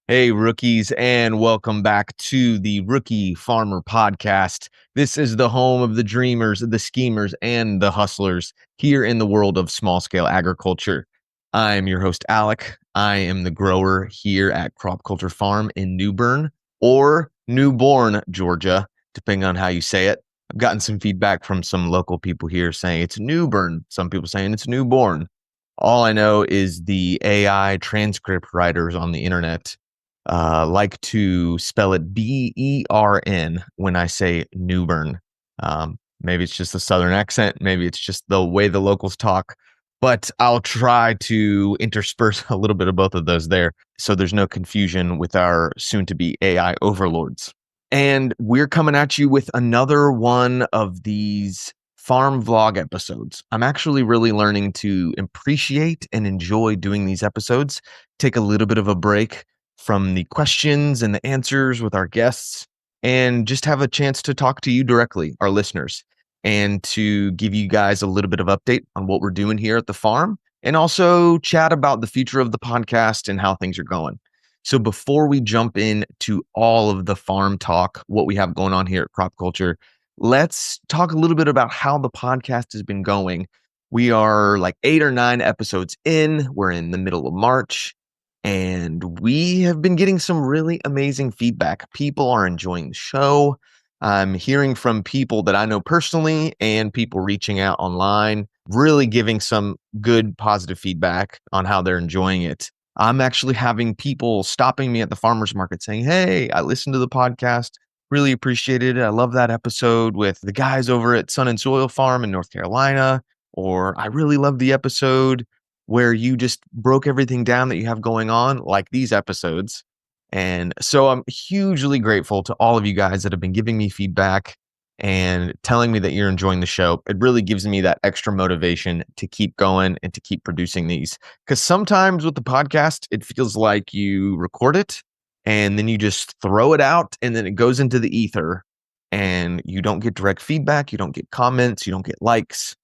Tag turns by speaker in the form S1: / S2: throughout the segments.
S1: Hey, rookies, and welcome back to the Rookie Farmer Podcast. This is the home of the dreamers, the schemers, and the hustlers here in the world of small scale agriculture. I am your host, Alec. I am the grower here at Crop Culture Farm in New Bern or Newborn, Georgia, depending on how you say it. I've gotten some feedback from some local people here saying it's New Bern, some people saying it's Newborn. All I know is the AI transcript writers on the internet like to spell it Bern when I say New Bern. Maybe it's just a Southern accent. Maybe it's just the way the locals talk. But I'll try to intersperse a little bit of both of those there so there's no confusion with our soon to be AI overlords. And we're coming at you with another one of these farm vlog episodes. I'm actually really learning to appreciate and enjoy doing these episodes, take a little bit of a break from the questions and the answers with our guests, and just have a chance to talk to you directly, our listeners, and to give you guys a little bit of update on what we're doing here at the farm, and also chat about the future of the podcast and how things are going. So before we jump in to all of the farm talk, what we have going on here at Crop Culture, let's talk a little bit about how the podcast has been going. We are like 8 or 9 episodes in. We're in the middle of March. And we have been getting some really amazing feedback. People are enjoying the show. I'm hearing from people that I know personally and people reaching out online, really giving some good positive feedback on how they're enjoying it. I'm actually having people stopping me at the farmer's market saying, "Hey, I listened to the podcast. Really appreciated it. I love that episode with the guys over at Sun and Soil Farm in North Carolina." Or, "I really love the episode where you just broke everything down that you have going on, like these episodes." And so I'm hugely grateful to all of you guys that have been giving me feedback and telling me that you're enjoying the show. It really gives me that extra motivation to keep going and to keep producing these. Because sometimes with the podcast, it feels like you record it and then you just throw it out and then it goes into the ether and you don't get direct feedback, you don't get comments, you don't get likes.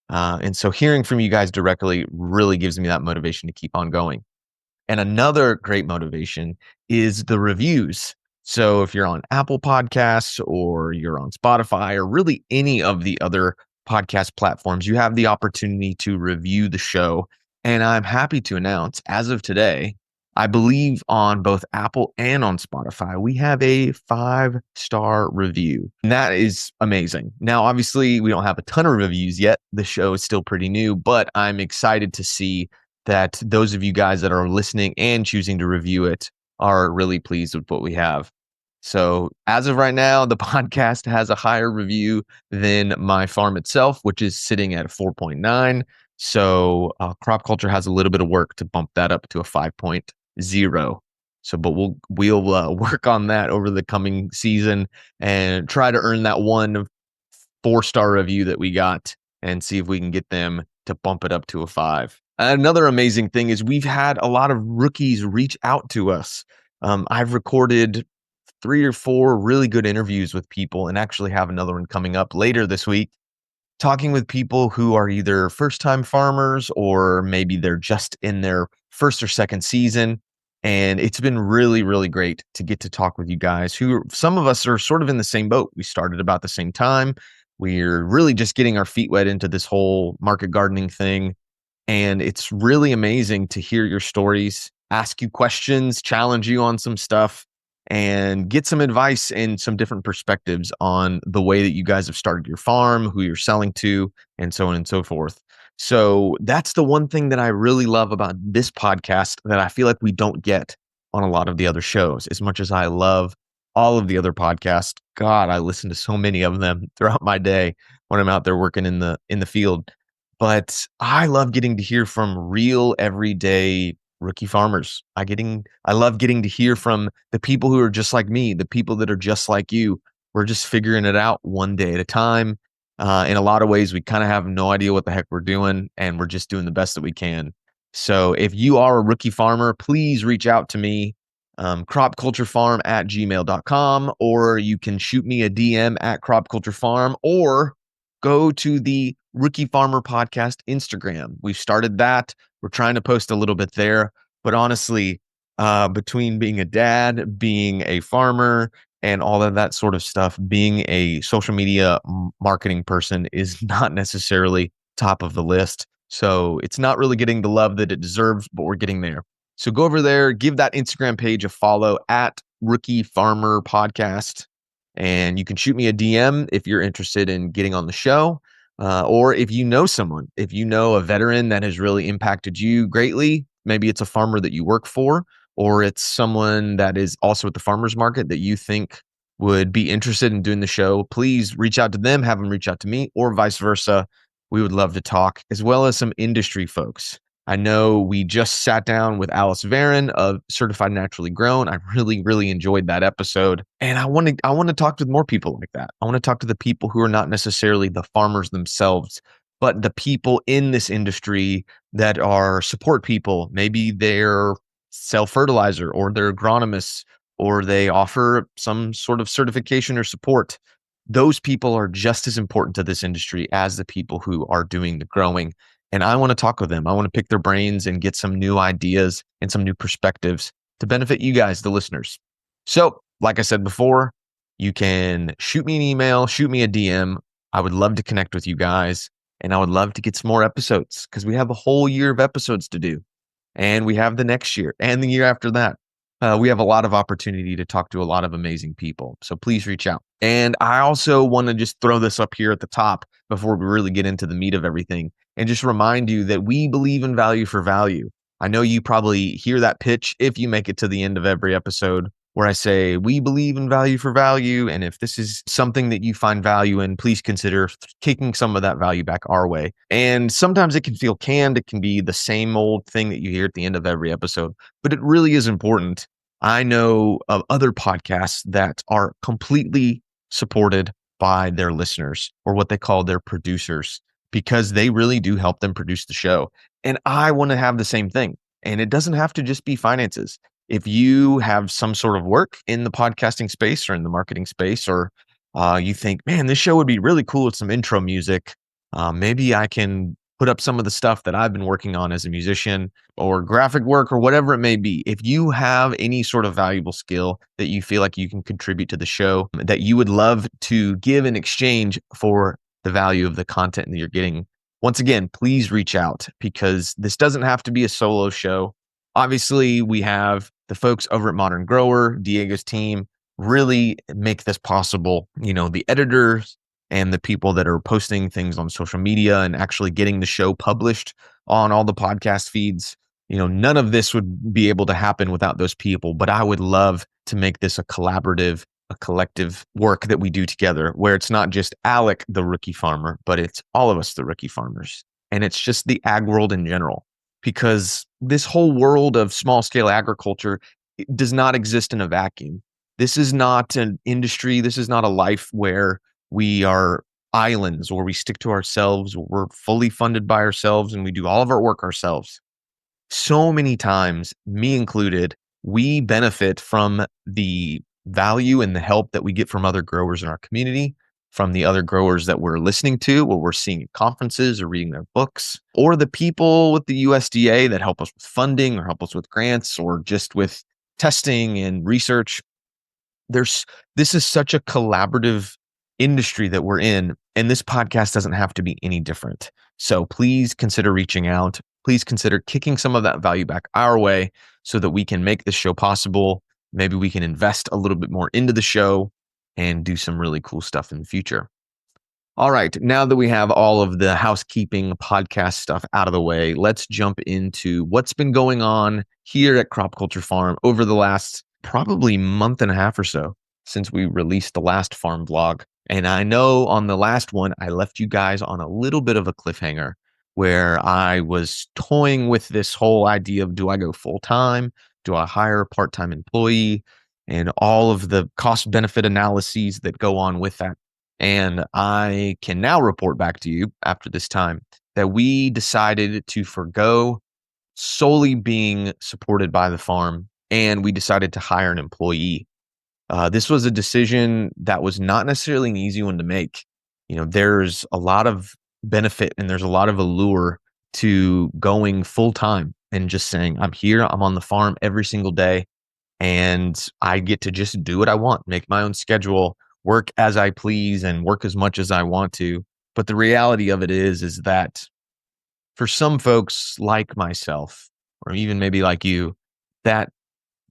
S1: And so hearing from you guys directly really gives me that motivation to keep on going. And another great motivation is the reviews. So if you're on Apple Podcasts or you're on Spotify or really any of the other podcast platforms, you have the opportunity to review the show. And I'm happy to announce, as of today, I believe on both Apple and on Spotify, we have a 5-star review. And that is amazing. Now, obviously, we don't have a ton of reviews yet. The show is still pretty new, but I'm excited to see that those of you guys that are listening and choosing to review it are really pleased with what we have. So as of right now, the podcast has a higher review than my farm itself, which is sitting at a 4.9. So Crop Culture has a little bit of work to bump that up to a 5.0. So, but we'll work on that over the coming season and try to earn that one 4-star review that we got and see if we can get them to bump it up to a 5. Another amazing thing is we've had a lot of rookies reach out to us. I've recorded 3 or 4 really good interviews with people and actually have another one coming up later this week, talking with people who are either first-time farmers or maybe they're just in their first or second season. And it's been really, really great to get to talk with you guys who some of us are sort of in the same boat. We started about the same time. We're really just getting our feet wet into this whole market gardening thing. And it's really amazing to hear your stories, ask you questions, challenge you on some stuff, and get some advice and some different perspectives on the way that you guys have started your farm, who you're selling to, and so on and so forth. So that's the one thing that I really love about this podcast that I feel like we don't get on a lot of the other shows. As much as I love all of the other podcasts, God, I listen to so many of them throughout my day when I'm out there working in the field. But I love getting to hear from real everyday rookie farmers. I love getting to hear from the people who are just like me, the people that are just like you. We're just figuring it out one day at a time. In a lot of ways, we kind of have no idea what the heck we're doing, and we're just doing the best that we can. So if you are a rookie farmer, please reach out to me, cropculturefarm@gmail.com, or you can shoot me a DM at cropculturefarm, or go to the Rookie Farmer Podcast Instagram. We've started that. We're trying to post a little bit there, but honestly, between being a dad, being a farmer, and all of that sort of stuff, being a social media marketing person is not necessarily top of the list. So it's not really getting the love that it deserves, but we're getting there. So go over there, give that Instagram page a follow at Rookie Farmer Podcast. And you can shoot me a DM if you're interested in getting on the show. Or if you know someone, if you know a veteran that has really impacted you greatly, maybe it's a farmer that you work for, or it's someone that is also at the farmer's market that you think would be interested in doing the show, please reach out to them, have them reach out to me, or vice versa. We would love to talk, as well as some industry folks. I know we just sat down with Alice Varon of Certified Naturally Grown. I really, really enjoyed that episode. And I want to talk to more people like that. I want to talk to the people who are not necessarily the farmers themselves, but the people in this industry that are support people. Maybe they're sell fertilizer, or they're agronomists, or they offer some sort of certification or support. Those people are just as important to this industry as the people who are doing the growing. And I want to talk with them. I want to pick their brains and get some new ideas and some new perspectives to benefit you guys, the listeners. So, like I said before, you can shoot me an email, shoot me a DM. I would love to connect with you guys, and I would love to get some more episodes because we have a whole year of episodes to do, and we have the next year and the year after that. We have a lot of opportunity to talk to a lot of amazing people. So please reach out. And I also want to just throw this up here at the top before we really get into the meat of everything, and just remind you that we believe in value for value. I know you probably hear that pitch if you make it to the end of every episode, where I say, we believe in value for value. And if this is something that you find value in, please consider kicking some of that value back our way. And sometimes it can feel canned. It can be the same old thing that you hear at the end of every episode, but it really is important. I know of other podcasts that are completely supported by their listeners, or what they call their producers, because they really do help them produce the show. And I want to have the same thing. And it doesn't have to just be finances. If you have some sort of work in the podcasting space or in the marketing space, or you think, man, this show would be really cool with some intro music, maybe I can put up some of the stuff that I've been working on as a musician, or graphic work, or whatever it may be. If you have any sort of valuable skill that you feel like you can contribute to the show, that you would love to give in exchange for the value of the content that you're getting, once again, please reach out, because this doesn't have to be a solo show. Obviously, we have the folks over at Modern Grower, Diego's team, really make this possible. You know, the editors and the people that are posting things on social media and actually getting the show published on all the podcast feeds. You know, none of this would be able to happen without those people. But I would love to make this a collaborative, a collective work that we do together, where it's not just Alec, the rookie farmer, but it's all of us, the rookie farmers. And it's just the ag world in general, because this whole world of small scale agriculture does not exist in a vacuum. This is not an industry. This is not a life where we are islands, or we stick to ourselves, or we're fully funded by ourselves and we do all of our work ourselves. So many times, me included, we benefit from the value and the help that we get from other growers in our community, from the other growers that we're listening to, or we're seeing at conferences or reading their books, or the people with the USDA that help us with funding, or help us with grants, or just with testing and research. This is such a collaborative industry that we're in, and this podcast doesn't have to be any different. So please consider reaching out. Please consider kicking some of that value back our way, so that we can make this show possible. Maybe we can invest a little bit more into the show and do some really cool stuff in the future. All right, now that we have all of the housekeeping podcast stuff out of the way, let's jump into what's been going on here at Crop Culture Farm over the last probably month and a half or so since we released the last farm vlog. And I know on the last one, I left you guys on a little bit of a cliffhanger, where I was toying with this whole idea of, do I go full time? Do I hire a part-time employee? And all of the cost benefit analyses that go on with that. And I can now report back to you after this time that we decided to forgo solely being supported by the farm, and we decided to hire an employee. This was a decision that was not necessarily an easy one to make. You know, there's a lot of benefit and there's a lot of allure to going full time and just saying, I'm here, I'm on the farm every single day, and I get to just do what I want, make my own schedule, work as I please, and work as much as I want to. But the reality of it is that for some folks like myself, or even maybe like you, that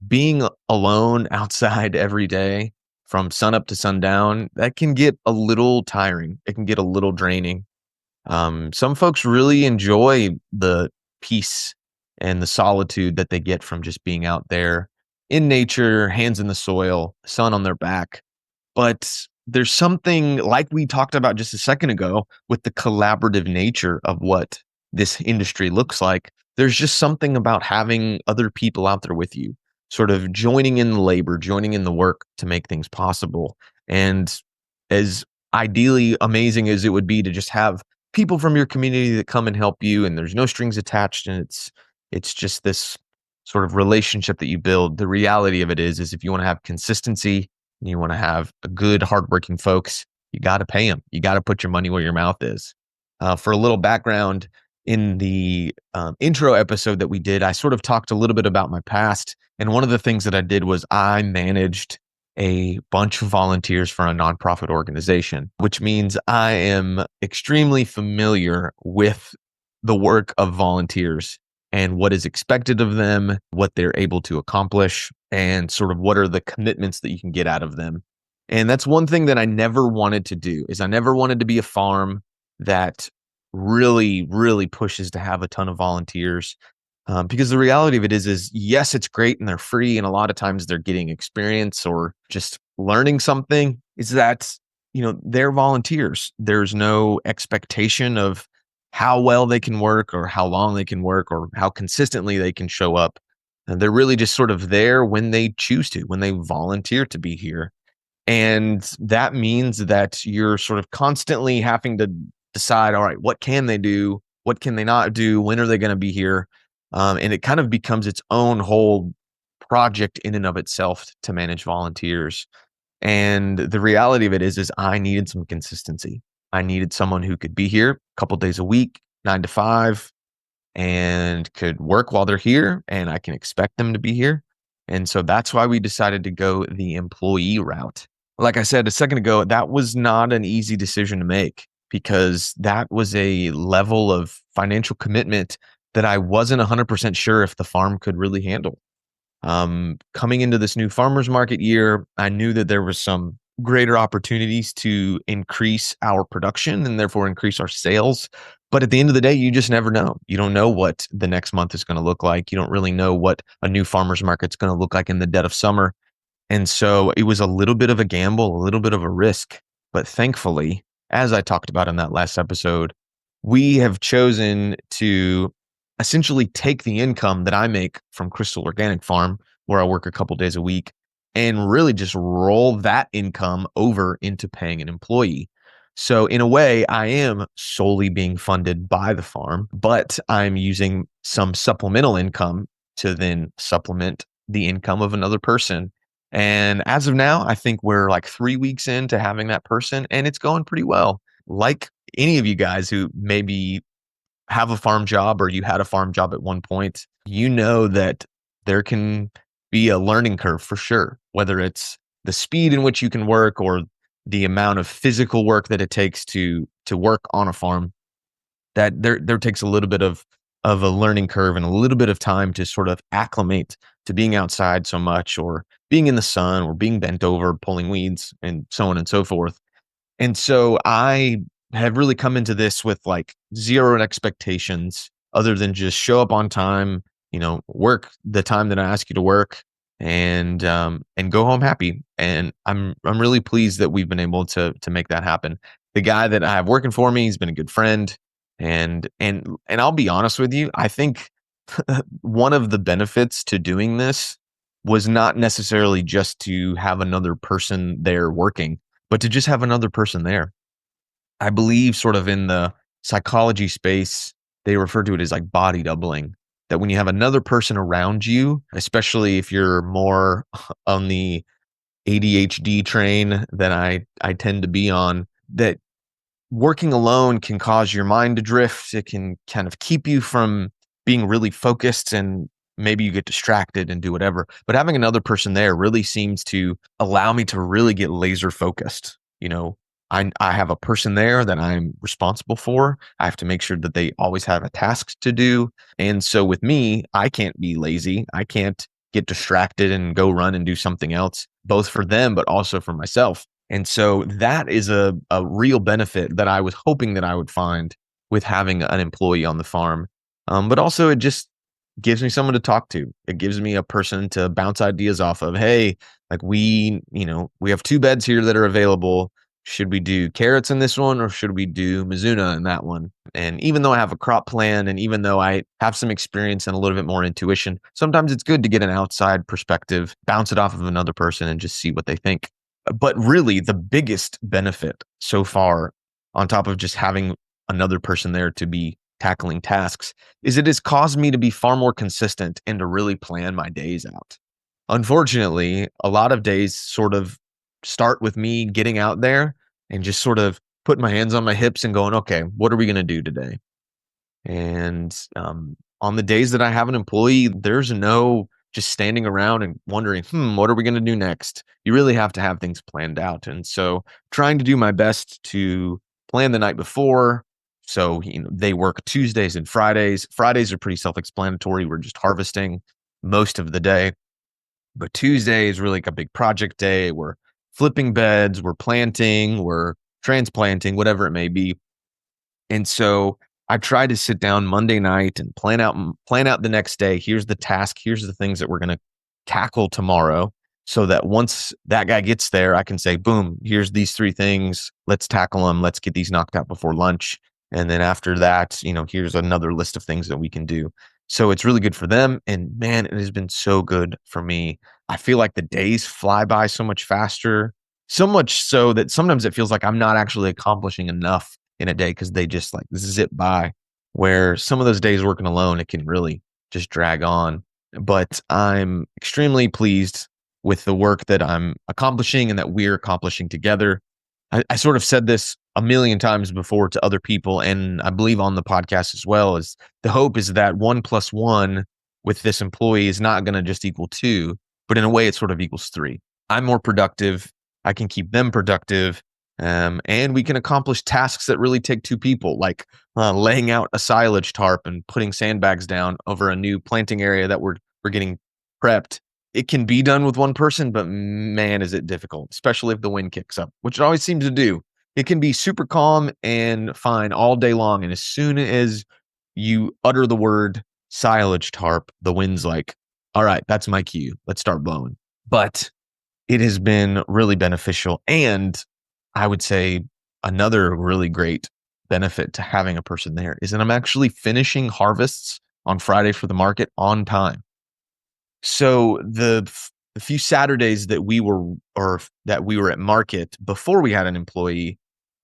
S1: being alone outside every day from sunup to sundown, that can get a little tiring. It can get a little draining. Some folks really enjoy the peace and the solitude that they get from just being out there in nature, hands in the soil, sun on their back. But there's something like we talked about just a second ago with the collaborative nature of what this industry looks like. There's just something about having other people out there with you, sort of joining in the labor, joining in the work to make things possible. And as ideally amazing as it would be to just have people from your community that come and help you and there's no strings attached and it's just this sort of relationship that you build. The reality of it is if you want to have consistency, you want to have a good, hardworking folks, you got to pay them. You got to put your money where your mouth is. For a little background, in the intro episode that we did, I sort of talked a little bit about my past. And one of the things that I did was I managed a bunch of volunteers for a nonprofit organization, which means I am extremely familiar with the work of volunteers and what is expected of them, what they're able to accomplish, and sort of what are the commitments that you can get out of them. And that's one thing that I never wanted to do is I never wanted to be a farm that really, really pushes to have a ton of volunteers. Because the reality of it is yes, it's great and they're free, and a lot of times they're getting experience or just learning something. Is that they're volunteers. There's no expectation of how well they can work or how long they can work or how consistently they can show up. And they're really just sort of there when they choose to, when they volunteer to be here. And that means that you're sort of constantly having to decide, all right, what can they do? What can they not do? When are they going to be here? And it kind of becomes its own whole project in and of itself to manage volunteers. And the reality of it is I needed some consistency. I needed someone who could be here a couple days a week, 9 to 5, and could work while they're here, and I can expect them to be here. And so that's why we decided to go the employee route. Like I said a second ago, that was not an easy decision to make because that was a level of financial commitment that I wasn't 100% sure if the farm could really handle. Coming into this new farmers market year, I knew that there was some greater opportunities to increase our production and therefore increase our sales. But at the end of the day, you just never know. You don't know what the next month is going to look like. You don't really know what a new farmers market's going to look like in the dead of summer. And so it was a little bit of a gamble, a little bit of a risk. But thankfully, as I talked about in that last episode, we have chosen to essentially take the income that I make from Crystal Organic Farm, where I work a couple days a week, and really just roll that income over into paying an employee. So in a way, I am solely being funded by the farm, but I'm using some supplemental income to then supplement the income of another person. And as of now, I think we're like 3 weeks into having that person, and it's going pretty well. Like any of you guys who maybe have a farm job or you had a farm job at one point, you know that there can be a learning curve for sure, whether it's the speed in which you can work or the amount of physical work that it takes to work on a farm. That there takes a little bit of a learning curve and a little bit of time to sort of acclimate to being outside so much or being in the sun or being bent over pulling weeds and so on and so forth. And so I have really come into this with like zero expectations other than just show up on time, work the time that I ask you to work and go home happy. And I'm really pleased that we've been able to make that happen. The guy that I have working for me, he's been a good friend. And I'll be honest with you, I think one of the benefits to doing this was not necessarily just to have another person there working, but to just have another person there. I believe sort of in the psychology space, they refer to it as like body doubling. That when you have another person around you, especially if you're more on the ADHD train than I tend to be on, that working alone can cause your mind to drift. It can kind of keep you from being really focused, and maybe you get distracted and do whatever. But having another person there really seems to allow me to really get laser focused. I have a person there that I'm responsible for. I have to make sure that they always have a task to do. And so with me, I can't be lazy. I can't get distracted and go run and do something else, both for them, but also for myself. And so that is a real benefit that I was hoping that I would find with having an employee on the farm. But also, it just gives me someone to talk to. It gives me a person to bounce ideas off of. Hey, like we have two beds here that are available. Should we do carrots in this one, or should we do Mizuna in that one? And even though I have a crop plan, and even though I have some experience and a little bit more intuition, sometimes it's good to get an outside perspective, bounce it off of another person, and just see what they think. But really, the biggest benefit so far, on top of just having another person there to be tackling tasks, is it has caused me to be far more consistent and to really plan my days out. Unfortunately, a lot of days sort of start with me getting out there and just sort of putting my hands on my hips and going, okay, what are we going to do today? And on the days that I have an employee, there's no just standing around and wondering, what are we going to do next? You really have to have things planned out. And so trying to do my best to plan the night before. So, they work Tuesdays and Fridays. Fridays are pretty self-explanatory. We're just harvesting most of the day. But Tuesday is really like a big project day. We're flipping beds, we're planting, we're transplanting, whatever it may be. And so I try to sit down Monday night and plan out the next day. Here's the task. Here's the things that we're going to tackle tomorrow, so that once that guy gets there, I can say, boom, here's these three things. Let's tackle them. Let's get these knocked out before lunch. And then after that, here's another list of things that we can do. So it's really good for them. And man, it has been so good for me. I feel like the days fly by so much faster, so much so that sometimes it feels like I'm not actually accomplishing enough in a day, because they just like zip by. Where some of those days working alone, it can really just drag on. But I'm extremely pleased with the work that I'm accomplishing and that we're accomplishing together. I sort of said this a million times before to other people, and I believe on the podcast as well, is the hope is that 1+1 with this employee is not going to just equal 2, but in a way it sort of equals 3. I'm more productive. I can keep them productive. And we can accomplish tasks that really take two people, like laying out a silage tarp and putting sandbags down over a new planting area that we're getting prepped. It can be done with one person, but man, is it difficult, especially if the wind kicks up, which it always seems to do. It can be super calm and fine all day long. And as soon as you utter the word silage tarp, the wind's like, all right, that's my cue. Let's start blowing. But it has been really beneficial. And I would say another really great benefit to having a person there is that I'm actually finishing harvests on Friday for the market on time. So the few Saturdays that we were at market before we had an employee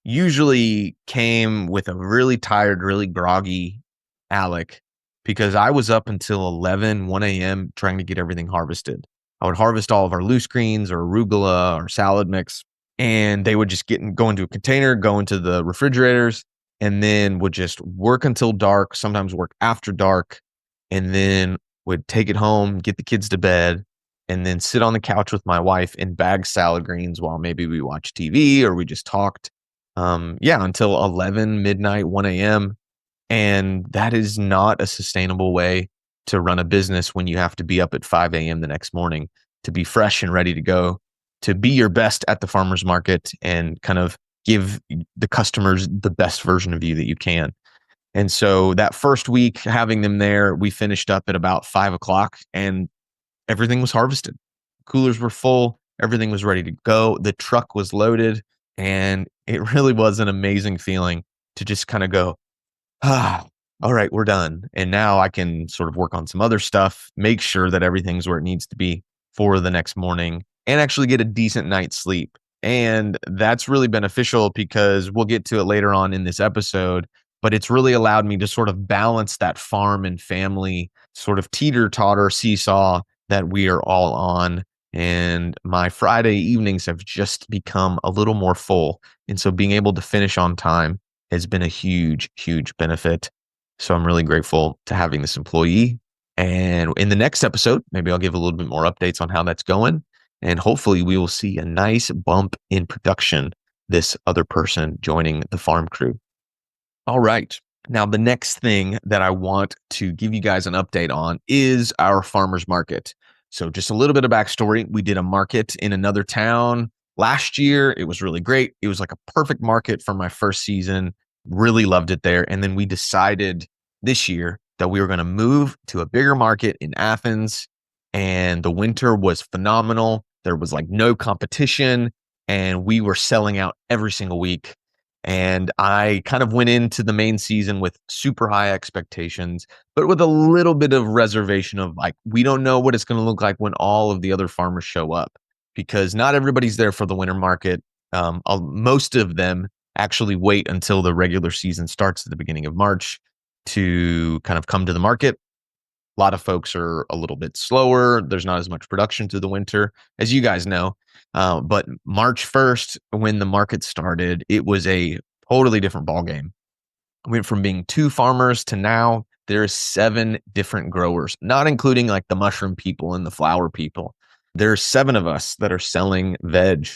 S1: usually came with a really tired, really groggy Alec, because I was up until 1 a.m. trying to get everything harvested. I would harvest all of our loose greens or arugula or salad mix, and they would just go into a container, go into the refrigerators, and then would just work until dark, sometimes work after dark, and then would take it home, get the kids to bed, and then sit on the couch with my wife and bag salad greens while maybe we watched TV or we just talked. Until 11, midnight, 1 a.m. And that is not a sustainable way to run a business when you have to be up at 5 a.m. the next morning to be fresh and ready to go, to be your best at the farmer's market and kind of give the customers the best version of you that you can. And so that first week, having them there, we finished up at about 5 o'clock and everything was harvested. Coolers were full. Everything was ready to go. The truck was loaded. And it really was an amazing feeling to just kind of go, all right, we're done. And now I can sort of work on some other stuff, make sure that everything's where it needs to be for the next morning, and actually get a decent night's sleep. And that's really beneficial because we'll get to it later on in this episode, but it's really allowed me to sort of balance that farm and family sort of teeter-totter seesaw that we are all on. And my Friday evenings have just become a little more full. And so being able to finish on time has been a huge, huge benefit. So I'm really grateful to having this employee. And in the next episode, maybe I'll give a little bit more updates on how that's going. And hopefully we will see a nice bump in production, this other person joining the farm crew. All right. Now, the next thing that I want to give you guys an update on is our farmers market. So, just a little bit of backstory. We did a market in another town last year. It was really great. It was like a perfect market for my first season. Really loved it there. And then we decided this year that we were going to move to a bigger market in Athens. And the winter was phenomenal. There was like no competition, and we were selling out every single week. And I kind of went into the main season with super high expectations, but with a little bit of reservation of like, we don't know what it's going to look like when all of the other farmers show up, because not everybody's there for the winter market. Most of them actually wait until the regular season starts at the beginning of March to kind of come to the market. A lot of folks are a little bit slower. There's not as much production through the winter, as you guys know. But March 1st, when the market started, it was a totally different ballgame. Went from being two farmers to now there's seven different growers, not including like the mushroom people and the flower people. There's seven of us that are selling veg.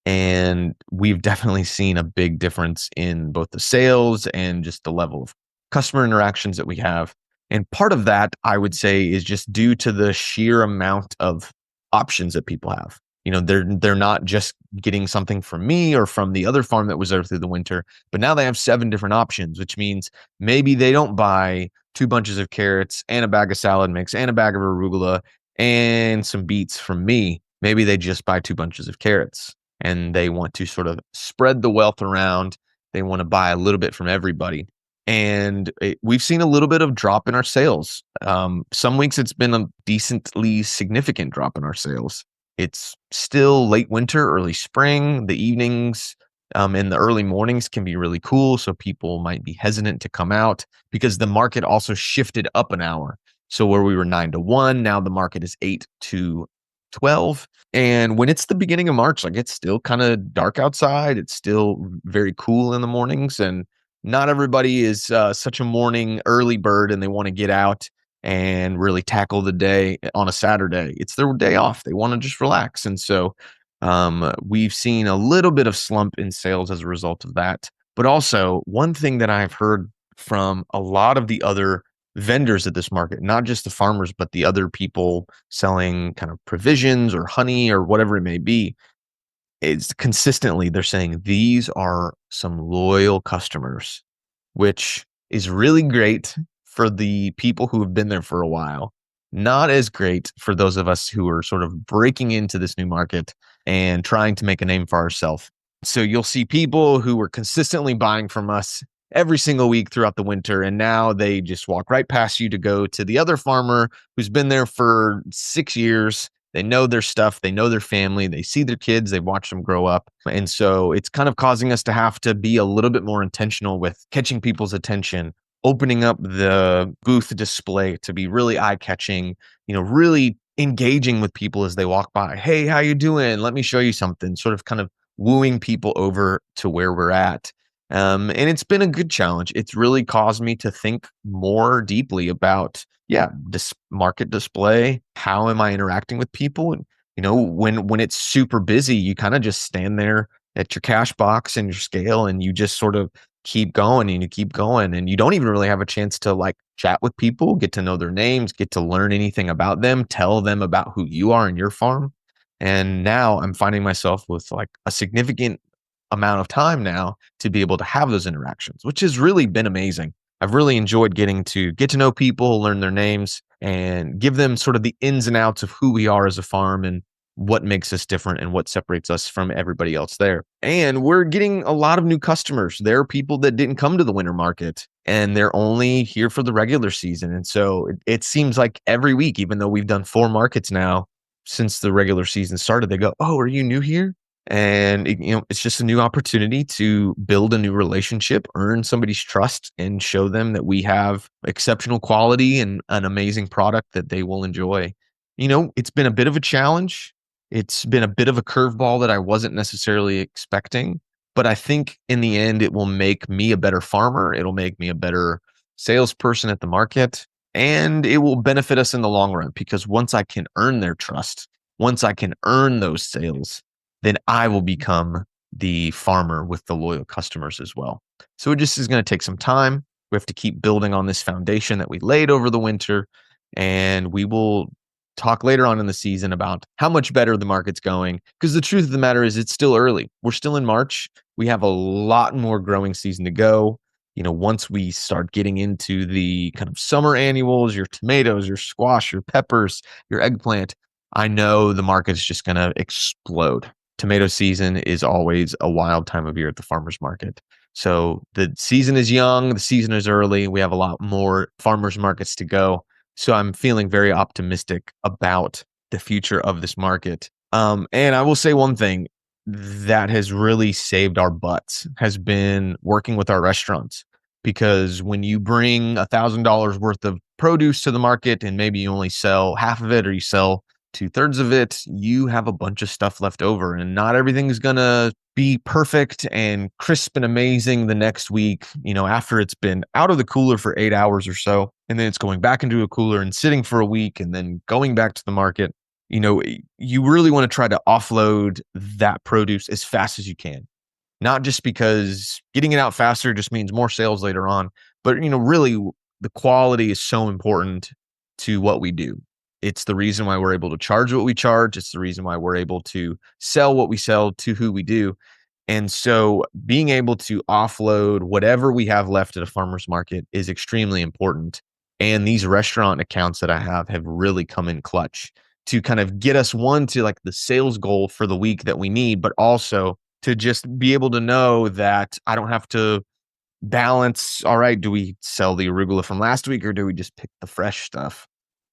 S1: And we've definitely seen a big difference in both the sales and just the level of customer interactions that we have. And part of that, I would say, is just due to the sheer amount of options that people have. They're not just getting something from me or from the other farm that was there through the winter, but now they have seven different options, which means maybe they don't buy two bunches of carrots and a bag of salad mix and a bag of arugula and some beets from me. Maybe they just buy two bunches of carrots, and they want to sort of spread the wealth around. They want to buy a little bit from everybody. And we've seen a little bit of drop in our sales. Some weeks it's been a decently significant drop in our sales. It's still late winter, early spring. The evenings and the early mornings can be really cool. So people might be hesitant to come out because the market also shifted up an hour. So where we were 9 to 1, now the market is 8 to 12. And when it's the beginning of March, like, it's still kind of dark outside. It's still very cool in the mornings. And not everybody is such a morning early bird and they want to get out and really tackle the day on a Saturday. It's their day off. They want to just relax. And so we've seen a little bit of slump in sales as a result of that. But also, one thing that I've heard from a lot of the other vendors at this market, not just the farmers, but the other people selling kind of provisions or honey or whatever it may be, is consistently they're saying these are some loyal customers, which is really great for the people who have been there for a while. Not as great for those of us who are sort of breaking into this new market and trying to make a name for ourselves. So you'll see people who were consistently buying from us every single week throughout the winter, and now they just walk right past you to go to the other farmer who's been there for 6 years. They know their stuff, they know their family, they see their kids, they've watched them grow up. And so it's kind of causing us to have to be a little bit more intentional with catching people's attention, opening up the booth display to be really eye-catching, really engaging with people as they walk by. Hey, how you doing? Let me show you something. Sort of kind of wooing people over to where we're at. And it's been a good challenge. It's really caused me to think more deeply about, this market display. How am I interacting with people? And when it's super busy, you kind of just stand there at your cash box and your scale, and you just sort of keep going and you keep going, and you don't even really have a chance to like chat with people, get to know their names, get to learn anything about them, tell them about who you are and your farm. And now I'm finding myself with like a significant amount of time now to be able to have those interactions, which has really been amazing. I've really enjoyed getting to get to know people, learn their names, and give them sort of the ins and outs of who we are as a farm and what makes us different and what separates us from everybody else there. And we're getting a lot of new customers. There are people that didn't come to the winter market and they're only here for the regular season. And so it seems like every week, even though we've done 4 markets now since the regular season started, they go, "Oh, are you new here?" And it's just a new opportunity to build a new relationship, earn somebody's trust, and show them that we have exceptional quality and an amazing product that they will enjoy. It's been a bit of a challenge. It's been a bit of a curveball that I wasn't necessarily expecting, but I think in the end, it will make me a better farmer. It'll make me a better salesperson at the market, and it will benefit us in the long run because once I can earn their trust, once I can earn those sales, then I will become the farmer with the loyal customers as well. So it just is going to take some time. We have to keep building on this foundation that we laid over the winter, and we will talk later on in the season about how much better the market's going. Because the truth of the matter is, it's still early. We're still in March. We have a lot more growing season to go. Once we start getting into the kind of summer annuals, your tomatoes, your squash, your peppers, your eggplant, I know the market's just going to explode. Tomato season is always a wild time of year at the farmer's market. So the season is young, the season is early. We have a lot more farmers markets to go. So I'm feeling very optimistic about the future of this market. And I will say one thing that has really saved our butts has been working with our restaurants. Because when you bring $1,000 worth of produce to the market and maybe you only sell half of it or you sell two-thirds of it, you have a bunch of stuff left over, and not everything's gonna be perfect and crisp and amazing the next week, after it's been out of the cooler for 8 hours or so, and then it's going back into a cooler and sitting for a week and then going back to the market. You really want to try to offload that produce as fast as you can. Not just because getting it out faster just means more sales later on, but really the quality is so important to what we do. It's the reason why we're able to charge what we charge. It's the reason why we're able to sell what we sell to who we do. And so being able to offload whatever we have left at a farmer's market is extremely important. And these restaurant accounts that I have really come in clutch to kind of get us one to like the sales goal for the week that we need, but also to just be able to know that I don't have to balance, all right, do we sell the arugula from last week or do we just pick the fresh stuff?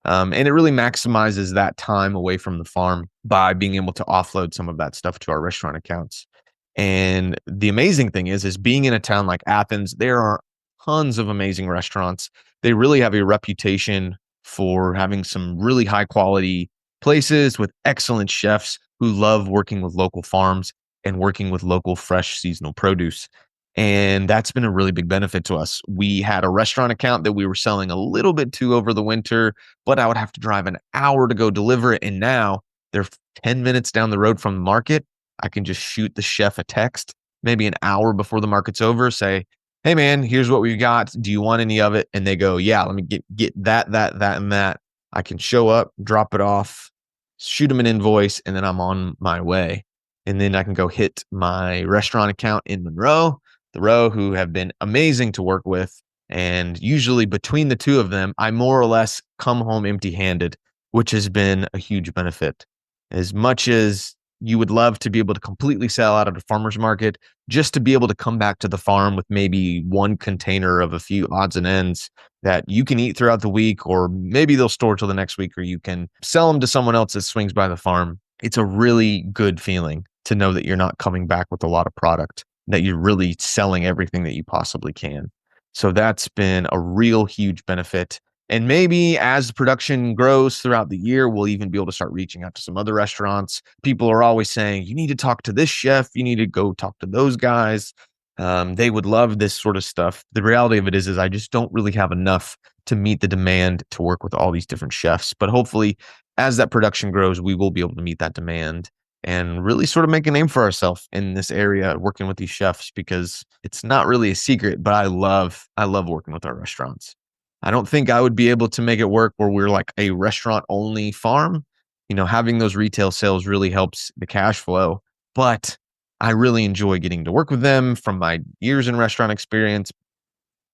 S1: And it really maximizes that time away from the farm by being able to offload some of that stuff to our restaurant accounts. And the amazing thing is being in a town like Athens, there are tons of amazing restaurants. They really have a reputation for having some really high quality places with excellent chefs who love working with local farms and working with local fresh seasonal produce. And that's been a really big benefit to us. We had a restaurant account that we were selling a little bit to over the winter, but I would have to drive an hour to go deliver it. And now they're 10 minutes down the road from the market. I can just shoot the chef a text maybe an hour before the market's over, say, hey man, here's what we've got. Do you want any of it? And they go, yeah, let me get that, and that. I can show up, drop it off, shoot them an invoice, and then I'm on my way. And then I can go hit my restaurant account in Monroe, the Row, who have been amazing to work with. And usually between the two of them, I more or less come home empty handed, which has been a huge benefit. As much as you would love to be able to completely sell out at a farmer's market, just to be able to come back to the farm with maybe one container of a few odds and ends that you can eat throughout the week, or maybe they'll store till the next week, or you can sell them to someone else that swings by the farm. It's a really good feeling to know that you're not coming back with a lot of product, that you're really selling everything that you possibly can. So that's been a real huge benefit. And maybe as the production grows throughout the year, we'll even be able to start reaching out to some other restaurants. People are always saying, you need to talk to this chef. You need to go talk to those guys. They would love this sort of stuff. The reality of it is I just don't really have enough to meet the demand to work with all these different chefs. But hopefully, as that production grows, we will be able to meet that demand and really sort of make a name for ourselves in this area working with these chefs, because it's not really a secret, but I love working with our restaurants. I don't think I would be able to make it work where we're like a restaurant only farm. Having those retail sales really helps the cash flow, but I really enjoy getting to work with them from my years in restaurant experience,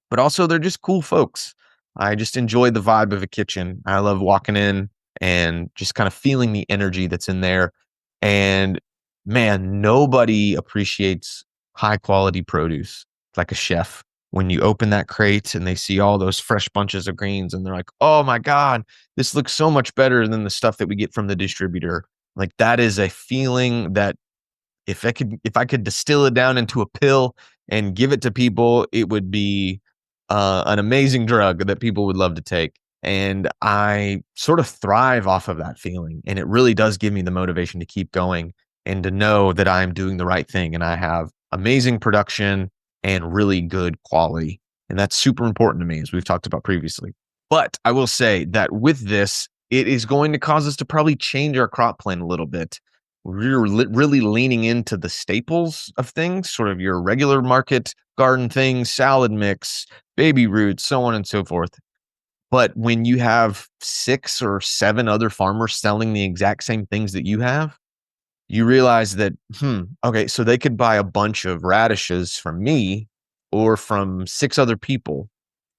S1: but also they're just cool folks. I just enjoy the vibe of a kitchen. I love walking in and just kind of feeling the energy that's in there. And man, nobody appreciates high quality produce like a chef. When you open that crate and they see all those fresh bunches of greens and they're like, oh my God, this looks so much better than the stuff that we get from the distributor. Like, that is a feeling that if I could distill it down into a pill and give it to people, it would be an amazing drug that people would love to take. And I sort of thrive off of that feeling. And it really does give me the motivation to keep going and to know that I'm doing the right thing and I have amazing production and really good quality. And that's super important to me, as we've talked about previously. But I will say that with this, it is going to cause us to probably change our crop plan a little bit. We're really leaning into the staples of things, sort of your regular market garden things, salad mix, baby roots, so on and so forth. But when you have 6 or 7 other farmers selling the exact same things that you have, you realize that, okay, so they could buy a bunch of radishes from me or from 6 other people.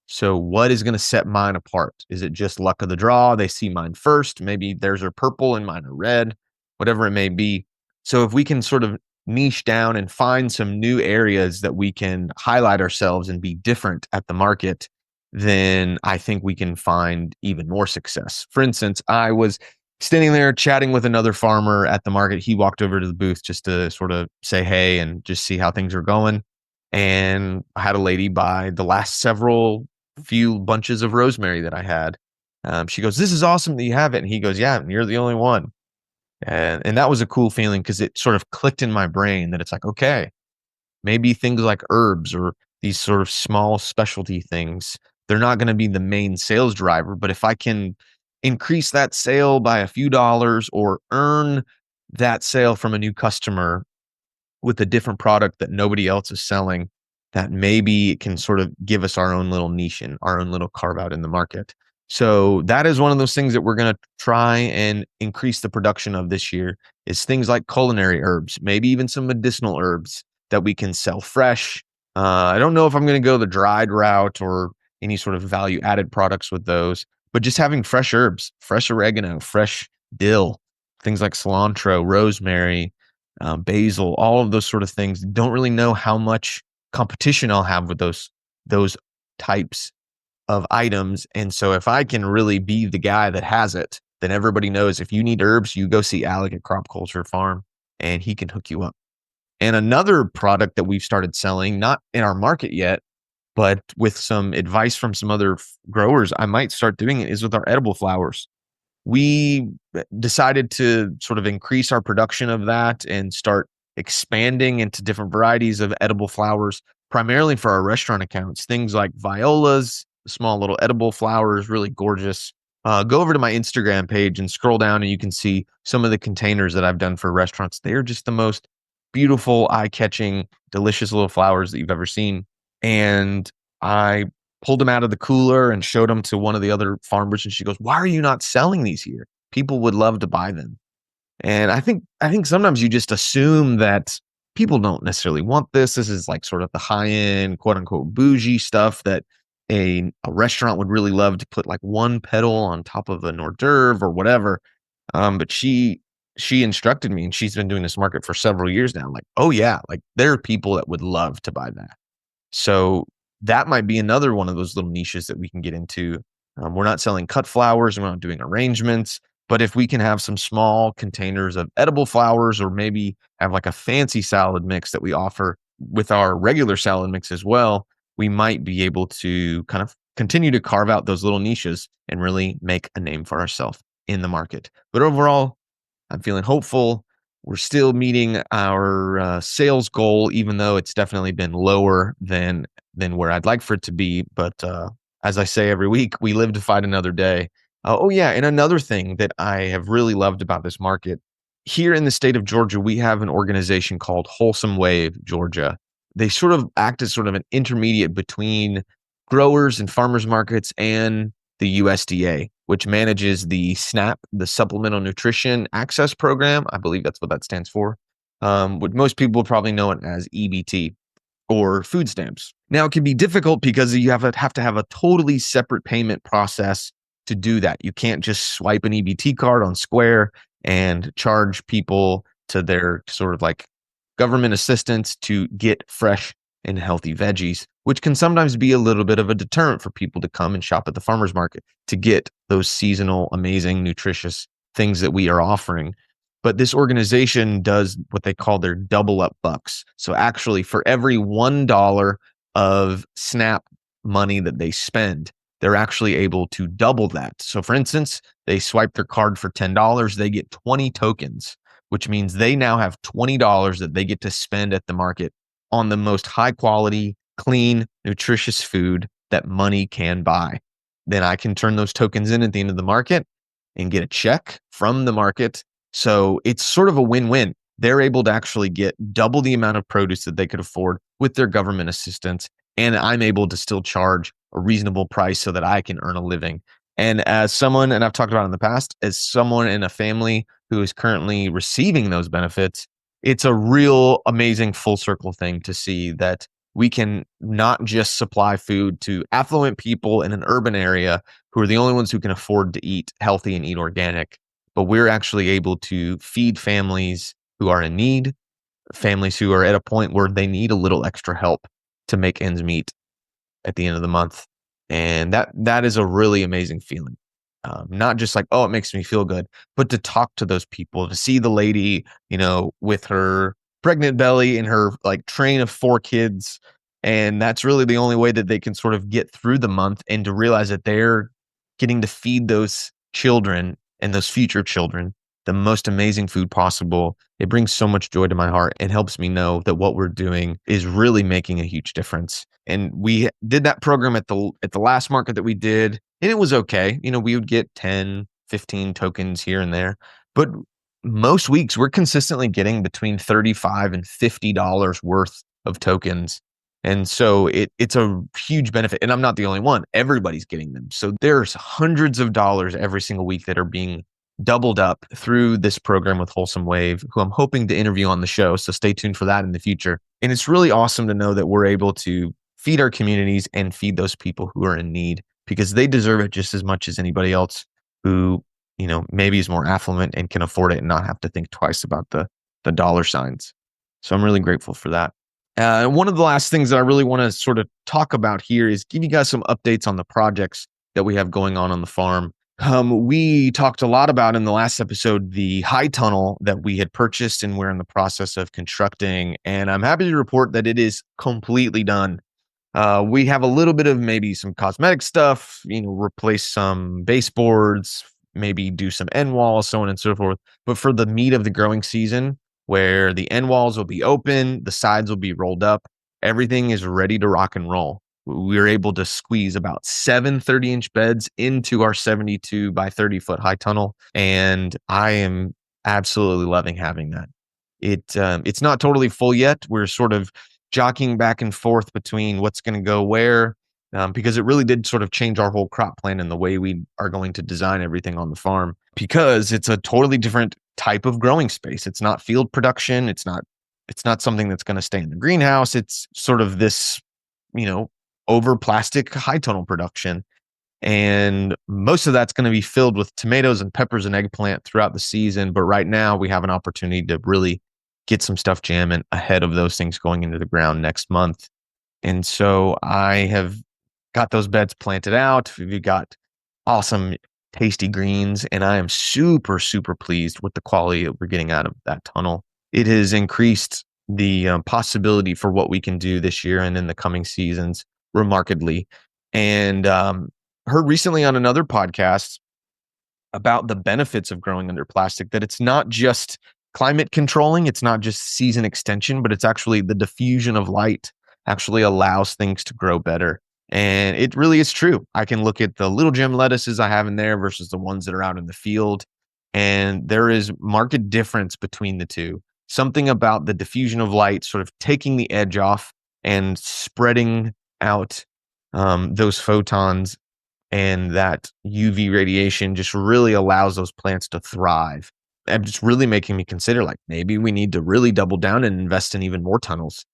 S1: So what is going to set mine apart? Is it just luck of the draw? They see mine first. Maybe theirs are purple and mine are red, whatever it may be. So if we can sort of niche down and find some new areas that we can highlight ourselves and be different at the market, then I think we can find even more success. For instance, I was standing there chatting with another farmer at the market. He walked over to the booth just to sort of say hey and just see how things are going. And I had a lady buy the last several few bunches of rosemary that I had. She goes, "This is awesome that you have it." And he goes, "Yeah, and you're the only one." And that was a cool feeling because it sort of clicked in my brain that it's like, okay, maybe things like herbs or these sort of small specialty things, they're not going to be the main sales driver. But if I can increase that sale by a few dollars or earn that sale from a new customer with a different product that nobody else is selling, that maybe it can sort of give us our own little niche and our own little carve out in the market. So that is one of those things that we're going to try and increase the production of this year is things like culinary herbs, maybe even some medicinal herbs that we can sell fresh. I don't know if I'm going to go the dried route or any sort of value added products with those, but just having fresh herbs, fresh oregano, fresh dill, things like cilantro, rosemary, basil, all of those sort of things. Don't really know how much competition I'll have with those types of items. And so if I can really be the guy that has it, then everybody knows if you need herbs, you go see Alec at Crop Culture Farm and he can hook you up. And another product that we've started selling, not in our market yet, but with some advice from some other growers, I might start doing it is with our edible flowers. We decided to sort of increase our production of that and start expanding into different varieties of edible flowers, primarily for our restaurant accounts. Things like violas, small little edible flowers, really gorgeous. Go over to my Instagram page and scroll down, and you can see some of the containers that I've done for restaurants. They are just the most beautiful, eye catching, delicious little flowers that you've ever seen. And I pulled them out of the cooler and showed them to one of the other farmers, and she goes, "Why are you not selling these here? People would love to buy them." And I think sometimes you just assume that people don't necessarily want this. This is like sort of the high end, quote unquote, bougie stuff that a restaurant would really love to put like one petal on top of a hors d'oeuvre or whatever. But she instructed me, and she's been doing this market for several years now. Like, oh yeah, like there are people that would love to buy that. So that might be another one of those little niches that we can get into. We're not selling cut flowers, and we're not doing arrangements, but if we can have some small containers of edible flowers, or maybe have like a fancy salad mix that we offer with our regular salad mix as well, we might be able to kind of continue to carve out those little niches and really make a name for ourselves in the market. But overall, I'm feeling hopeful. We're still meeting our sales goal, even though it's definitely been lower than where I'd like for it to be. But as I say every week, we live to fight another day. Oh yeah, and another thing that I have really loved about this market here in the state of Georgia, we have an organization called Wholesome Wave Georgia. They sort of act as sort of an intermediate between growers and farmers markets and the USDA, which manages the SNAP, the Supplemental Nutrition Access Program. I believe that's what that stands for. What most people probably know it as EBT or food stamps. Now, it can be difficult because you have to have a totally separate payment process to do that. You can't just swipe an EBT card on Square and charge people to their sort of like government assistance to get fresh and healthy veggies, which can sometimes be a little bit of a deterrent for people to come and shop at the farmers market to get those seasonal, amazing, nutritious things that we are offering. But this organization does what they call their double up bucks. So actually, for every $1 of SNAP money that they spend, they're actually able to double that. So for instance, they swipe their card for $10, they get 20 tokens, which means they now have $20 that they get to spend at the market on the most high quality, clean, nutritious food that money can buy. Then I can turn those tokens in at the end of the market and get a check from the market. So it's sort of a win-win. They're able to actually get double the amount of produce that they could afford with their government assistance. And I'm able to still charge a reasonable price so that I can earn a living. And as someone, and I've talked about in the past, as someone in a family who is currently receiving those benefits, it's a real amazing full circle thing to see that we can not just supply food to affluent people in an urban area who are the only ones who can afford to eat healthy and eat organic, but we're actually able to feed families who are in need, families who are at a point where they need a little extra help to make ends meet at the end of the month. And that is a really amazing feeling. Not just like, oh, it makes me feel good, but to talk to those people, to see the lady, with her pregnant belly and her like train of 4 kids. And that's really the only way that they can sort of get through the month, and to realize that they're getting to feed those children and those future children the most amazing food possible. It brings so much joy to my heart. It helps me know that what we're doing is really making a huge difference. And we did that program at the last market that we did, and it was okay. We would get 10, 15 tokens here and there, but most weeks we're consistently getting between 35 and $50 worth of tokens. And so it's a huge benefit. And I'm not the only one. Everybody's getting them. So there's hundreds of dollars every single week that are being doubled up through this program with Wholesome Wave, who I'm hoping to interview on the show. So stay tuned for that in the future. And it's really awesome to know that we're able to feed our communities and feed those people who are in need, because they deserve it just as much as anybody else who, maybe is more affluent and can afford it and not have to think twice about the dollar signs. So I'm really grateful for that. One of the last things that I really want to sort of talk about here is give you guys some updates on the projects that we have going on the farm. We talked a lot about in the last episode the high tunnel that we had purchased and we're in the process of constructing. And I'm happy to report that it is completely done. We have a little bit of maybe some cosmetic stuff, replace some baseboards, maybe do some end walls, so on and so forth. But for the meat of the growing season, where the end walls will be open, the sides will be rolled up, everything is ready to rock and roll. We were able to squeeze about 7 30-inch beds into our 72 by 30-foot high tunnel, and I am absolutely loving having that. It's not totally full yet. We're sort of jockeying back and forth between what's going to go where, because it really did sort of change our whole crop plan and the way we are going to design everything on the farm, because it's a totally different type of growing space. It's not field production. It's not something that's going to stay in the greenhouse. It's sort of this, over plastic high tunnel production. And most of that's going to be filled with tomatoes and peppers and eggplant throughout the season. But right now we have an opportunity to really get some stuff jamming ahead of those things going into the ground next month. And so I have got those beds planted out. We've got awesome, tasty greens, and I am super, super pleased with the quality that we're getting out of that tunnel. It has increased the possibility for what we can do this year and in the coming seasons remarkably. And heard recently on another podcast about the benefits of growing under plastic, that it's not just climate controlling, it's not just season extension, but it's actually the diffusion of light actually allows things to grow better. And it really is true. I can look at the little gem lettuces I have in there versus the ones that are out in the field, and there is marked difference between the two. Something about the diffusion of light sort of taking the edge off and spreading out those photons, and that UV radiation just really allows those plants to thrive. And it's really making me consider, like, maybe we need to really double down and invest in even more tunnels.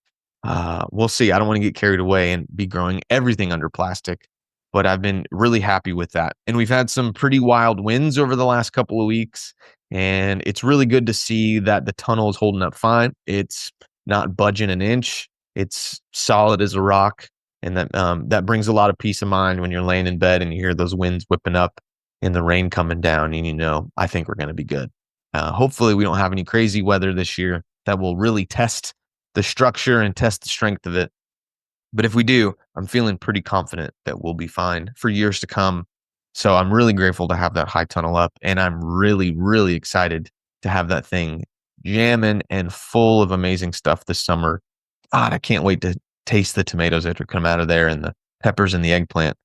S1: We'll see. I don't want to get carried away and be growing everything under plastic, but I've been really happy with that. And we've had some pretty wild winds over the last couple of weeks, and it's really good to see that the tunnel is holding up fine. It's not budging an inch. It's solid as a rock. And that brings a lot of peace of mind when you're laying in bed and you hear those winds whipping up and the rain coming down, and I think we're going to be good. Hopefully we don't have any crazy weather this year that will really test the structure and test the strength of it. But if we do, I'm feeling pretty confident that we'll be fine for years to come. So I'm really grateful to have that high tunnel up, and I'm really, really excited to have that thing jamming and full of amazing stuff this summer. God, I can't wait to taste the tomatoes that are come out of there and the peppers and the eggplant,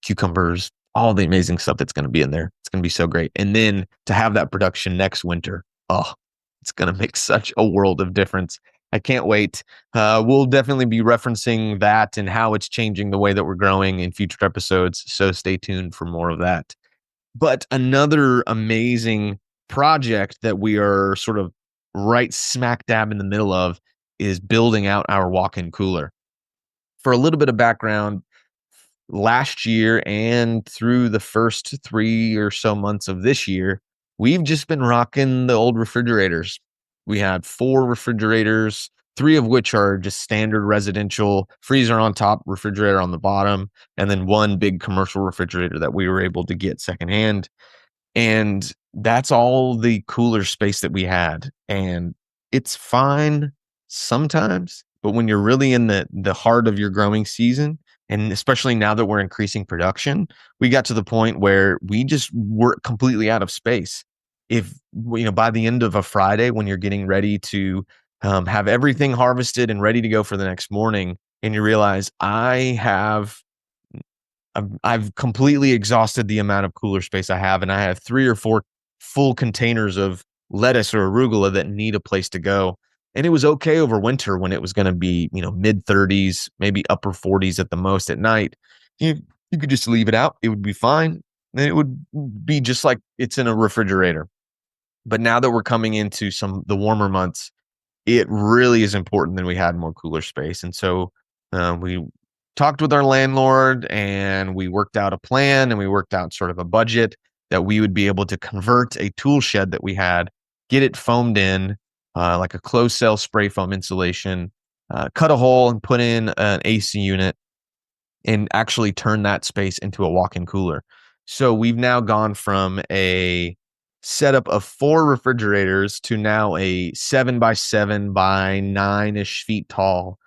S1: cucumbers, all the amazing stuff that's going to be in there. It's going to be so great. And then to have that production next winter, oh, it's going to make such a world of difference. I can't wait. We'll definitely be referencing that and how it's changing the way that we're growing in future episodes. So stay tuned for more of that. But another amazing project that we are sort of right smack dab in the middle of is building out our walk-in cooler. For a little bit of background, last year and through the first 3 or so months of this year, we've just been rocking the old refrigerators. We had 4 refrigerators, 3 of which are just standard residential, freezer on top, refrigerator on the bottom, and then 1 big commercial refrigerator that we were able to get secondhand. And that's all the cooler space that we had. And it's fine sometimes, but when you're really in the heart of your growing season, and especially now that we're increasing production, we got to the point where we just were completely out of space. If by the end of a Friday, when you're getting ready to have everything harvested and ready to go for the next morning, and you realize I've completely exhausted the amount of cooler space I have, and I have 3 or 4 full containers of lettuce or arugula that need a place to go. And it was okay over winter when it was going to be, mid 30s, maybe upper 40s at the most at night. You could just leave it out. It would be fine. And it would be just like it's in a refrigerator. But now that we're coming into the warmer months, it really is important that we had more cooler space. And so we talked with our landlord and we worked out a plan and we worked out sort of a budget that we would be able to convert a tool shed that we had, get it foamed in, like a closed cell spray foam insulation, cut a hole and put in an AC unit and actually turn that space into a walk-in cooler. So we've now gone from a setup of 4 refrigerators to now a 7 by 7 by 9-ish feet tall,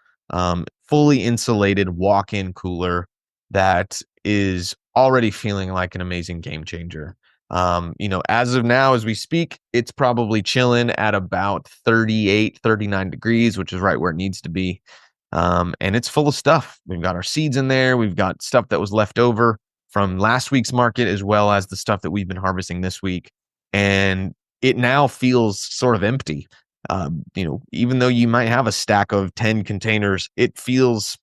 S1: fully insulated walk-in cooler that is already feeling like an amazing game changer. As of now, as we speak, it's probably chilling at about 38, 39 degrees, which is right where it needs to be. And it's full of stuff. We've got our seeds in there. We've got stuff that was left over from last week's market, as well as the stuff that we've been harvesting this week. And it now feels sort of empty. Even though you might have a stack of 10 containers, it feels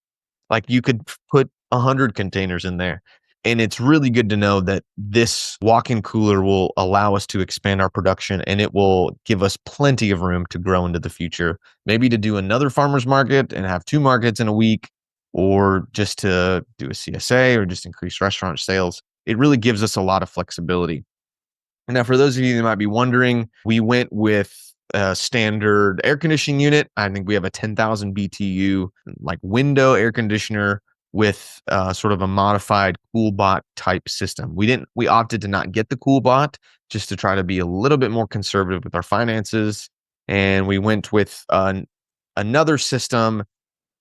S1: like you could put 100 containers in there. And it's really good to know that this walk-in cooler will allow us to expand our production, and it will give us plenty of room to grow into the future. Maybe to do another farmer's market and have 2 markets in a week, or just to do a CSA or just increase restaurant sales. It really gives us a lot of flexibility. And now, for those of you that might be wondering, we went with a standard air conditioning unit. I think we have a 10,000 BTU like window air conditioner with sort of a modified CoolBot type system. We opted to not get the CoolBot just to try to be a little bit more conservative with our finances. And we went with another system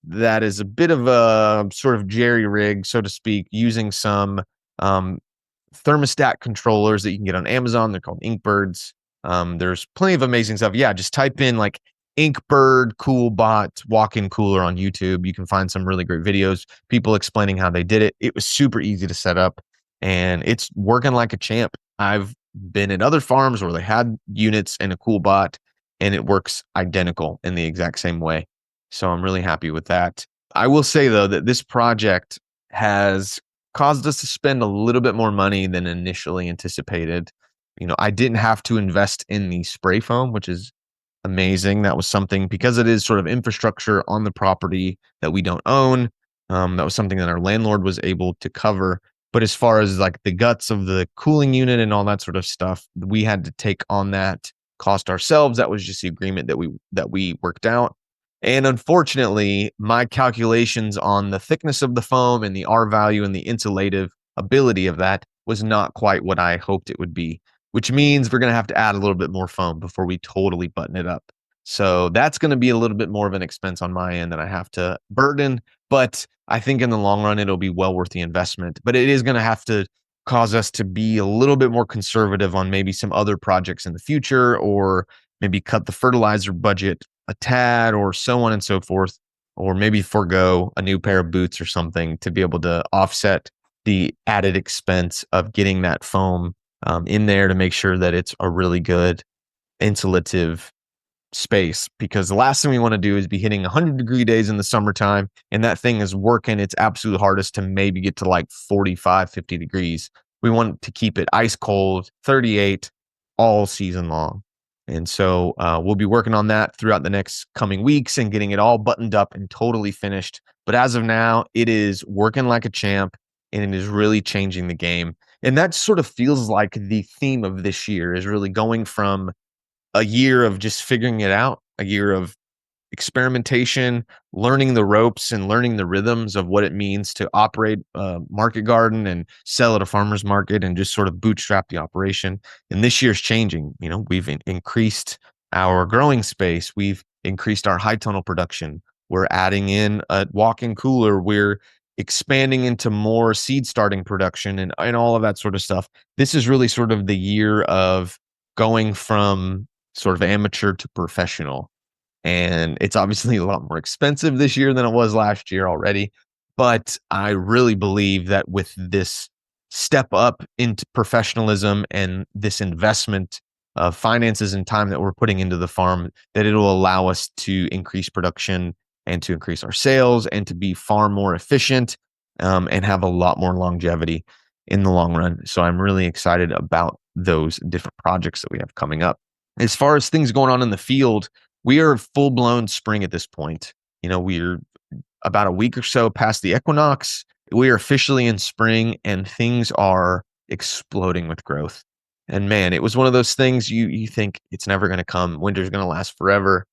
S1: that is a bit of a sort of jerry rig, so to speak, using some thermostat controllers that you can get on Amazon. They're called Inkbirds. There's plenty of amazing stuff. Yeah, just type in like Inkbird CoolBot walk-in cooler on YouTube. You can find some really great videos, people explaining how they did it. It was super easy to set up and it's working like a champ. I've been at other farms where they had units and a CoolBot and it works identical in the exact same way. So I'm really happy with that. I will say though that this project has caused us to spend a little bit more money than initially anticipated. I didn't have to invest in the spray foam, which is amazing. That was something, because it is sort of infrastructure on the property that we don't own. That was something that our landlord was able to cover. But as far as like the guts of the cooling unit and all that sort of stuff, we had to take on that cost ourselves. That was just the agreement that we worked out. And unfortunately, my calculations on the thickness of the foam and the R value and the insulative ability of that was not quite what I hoped it would be, which means we're going to have to add a little bit more foam before we totally button it up. So that's going to be a little bit more of an expense on my end that I have to burden, but I think in the long run, it'll be well worth the investment. But it is going to have to cause us to be a little bit more conservative on maybe some other projects in the future, or maybe cut the fertilizer budget a tad, or so on and so forth. or maybe forego a new pair of boots or something to be able to offset the added expense of getting that foam in there to make sure that it's a really good insulative space, because the last thing we want to do is be hitting 100-degree days in the summertime and that thing is working its absolute hardest to maybe get to like 45, 50 degrees. We want to keep it ice cold, 38 all season long. And so we'll be working on that throughout the next coming weeks and getting it all buttoned up and totally finished. But as of now, it is working like a champ and it is really changing the game. And that sort of feels like the theme of this year is really going from a year of just figuring it out, a year of experimentation, learning the ropes and learning the rhythms of what it means to operate a market garden and sell at a farmer's market and just sort of bootstrap the operation. And this year's changing. We've increased our growing space. We've increased our high tunnel production. We're adding in a walk-in cooler. We're expanding into more seed starting production and all of that sort of stuff. This is really sort of the year of going from sort of amateur to professional. And it's obviously a lot more expensive this year than it was last year already. But I really believe that with this step up into professionalism and this investment of finances and time that we're putting into the farm, that it'll allow us to increase production and to increase our sales and to be far more efficient and have a lot more longevity in the long run. So I'm really excited about those different projects that we have coming up. As far as things going on in the field, we are full blown spring at this point. We're about a week or so past the equinox. We are officially in spring and things are exploding with growth. And man, it was one of those things you think it's never going to come. Winter's going to last forever.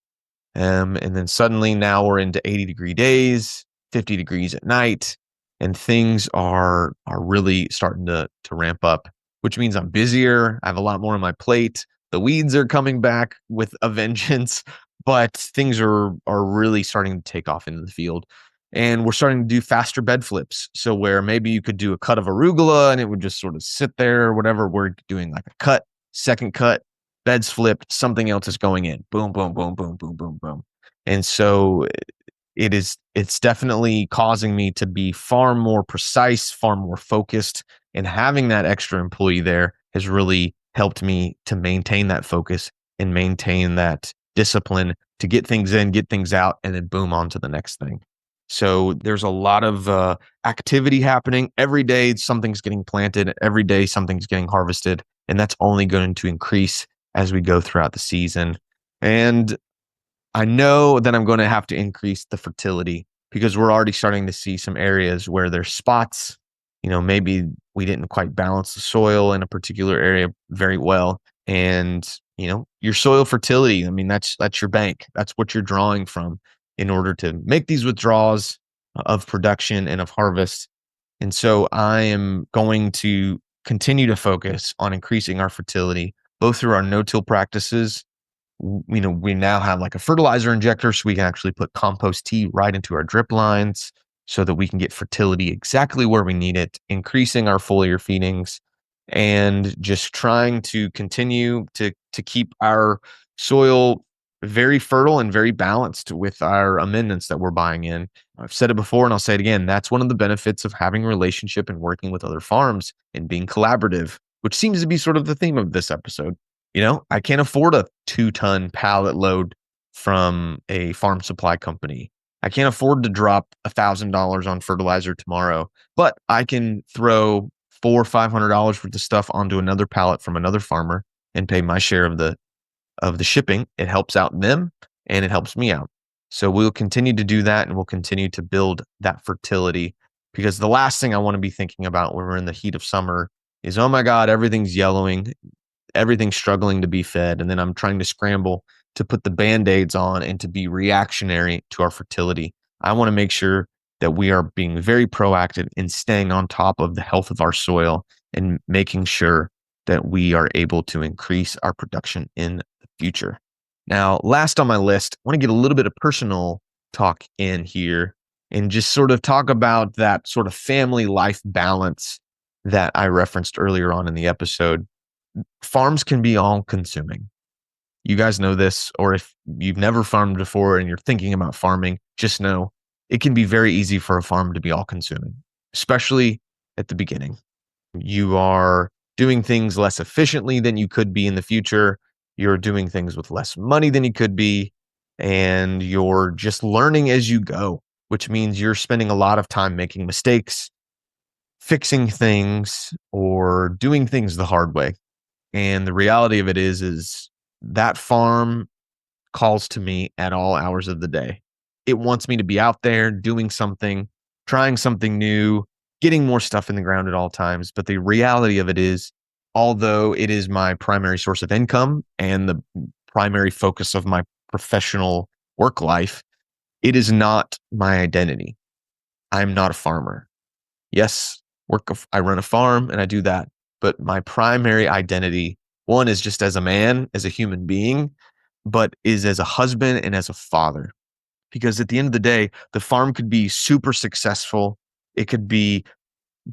S1: And then suddenly now we're into 80-degree days, 50 degrees at night, and things are really starting to ramp up, which means I'm busier. I have a lot more on my plate. The weeds are coming back with a vengeance, but things are really starting to take off into the field. And we're starting to do faster bed flips. So where maybe you could do a cut of arugula and it would just sort of sit there or whatever, we're doing like a cut, second cut, beds flipped, something else is going in. Boom, boom, boom, boom, boom, boom, boom. And so it's definitely causing me to be far more precise, far more focused, and having that extra employee there has really helped me to maintain that focus and maintain that discipline to get things in, get things out, and then boom, on to the next thing. So there's a lot of activity happening. Every day something's getting planted. Every day something's getting harvested. And that's only going to increase as we go throughout the season. And I know that I'm going to have to increase the fertility because we're already starting to see some areas where there's spots. Maybe we didn't quite balance the soil in a particular area very well. And, your soil fertility, I mean, that's your bank. That's what you're drawing from in order to make these withdrawals of production and of harvest. And so I am going to continue to focus on increasing our fertility, both through our no-till practices. We now have like a fertilizer injector so we can actually put compost tea right into our drip lines so that we can get fertility exactly where we need it, increasing our foliar feedings and just trying to continue to keep our soil very fertile and very balanced with our amendments that we're buying in. I've said it before and I'll say it again. That's one of the benefits of having a relationship and working with other farms and being collaborative, which seems to be sort of the theme of this episode. I can't afford a 2-ton pallet load from a farm supply company. I can't afford to drop $1,000 on fertilizer tomorrow, but I can throw $400 or $500 worth of stuff onto another pallet from another farmer and pay my share of the shipping. It helps out them and it helps me out. So we'll continue to do that and we'll continue to build that fertility, because the last thing I want to be thinking about when we're in the heat of summer is, oh my God, everything's yellowing, everything's struggling to be fed. And then I'm trying to scramble to put the Band-Aids on and to be reactionary to our fertility. I want to make sure that we are being very proactive in staying on top of the health of our soil and making sure that we are able to increase our production in the future. Now, last on my list, I want to get a little bit of personal talk in here and just sort of talk about that sort of family life balance that I referenced earlier on in the episode. Farms can be all consuming. you guys know this, or if you've never farmed before and you're thinking about farming, just know it can be very easy for a farm to be all consuming, especially at the beginning. You are doing things less efficiently than you could be in the future. You're doing things with less money than you could be. And you're just learning as you go, which means you're spending a lot of time making mistakes, fixing things, or doing things the hard way. And the reality of it is that farm calls to me at all hours of the day. It wants me to be out there doing something, trying something new, getting more stuff in the ground at all times. But the reality of it is, although it is my primary source of income and the primary focus of my professional work life, it is not my identity. I'm not a farmer. Yes, I run a farm and I do that. But my primary identity, one is just as a man, as a human being, but is as a husband and as a father. Because at the end of the day, the farm could be super successful. It could be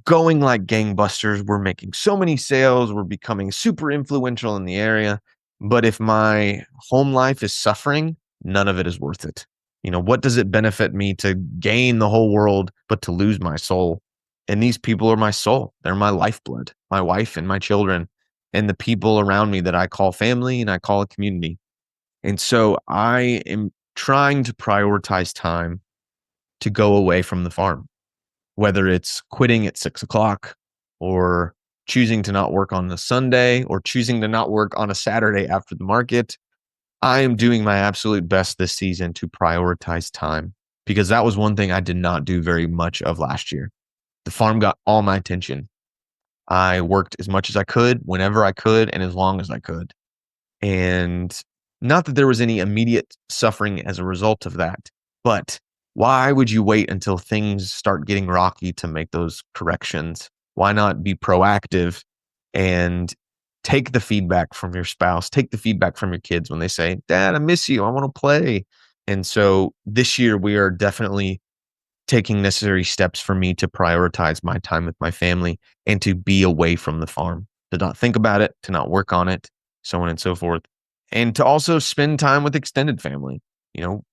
S1: going like gangbusters. We're making so many sales. We're becoming super influential in the area. But if my home life is suffering, none of it is worth it. What does it benefit me to gain the whole world, but to lose my soul? And these people are my soul. They're my lifeblood, my wife and my children, and the people around me that I call family and I call a community. And so I am trying to prioritize time to go away from the farm, whether it's quitting at 6 o'clock or choosing to not work on a Sunday or choosing to not work on a Saturday after the market. I am doing my absolute best this season to prioritize time because that was one thing I did not do very much of last year. The farm got all my attention. I worked as much as I could, whenever I could, and as long as I could. And not that there was any immediate suffering as a result of that, but why would you wait until things start getting rocky to make those corrections? Why not be proactive and take the feedback from your spouse, take the feedback from your kids when they say, "Dad, I miss you. I want to play." And so this year we are definitely taking necessary steps for me to prioritize my time with my family and to be away from the farm, to not think about it, to not work on it, so on and so forth. And to also spend time with extended family. You know,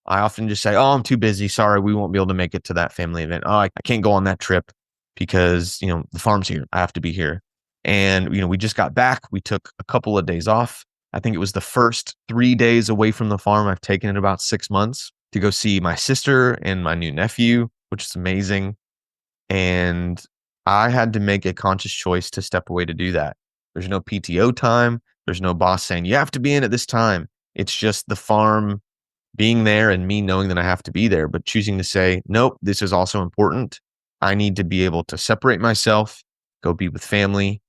S1: I often just say, "Oh, I'm too busy. Sorry, we won't be able to make it to that family event. Oh, I can't go on that trip because, the farm's here. I have to be here." And, we just got back. We took a couple of days off. I think it was the first 3 days away from the farm I've taken in about 6 months to go see my sister and my new nephew, which is amazing. And I had to make a conscious choice to step away to do that. There's no PTO time. There's no boss saying, "You have to be in at this time." It's just the farm being there and me knowing that I have to be there, but choosing to say, "Nope, this is also important. I need to be able to separate myself, go be with family,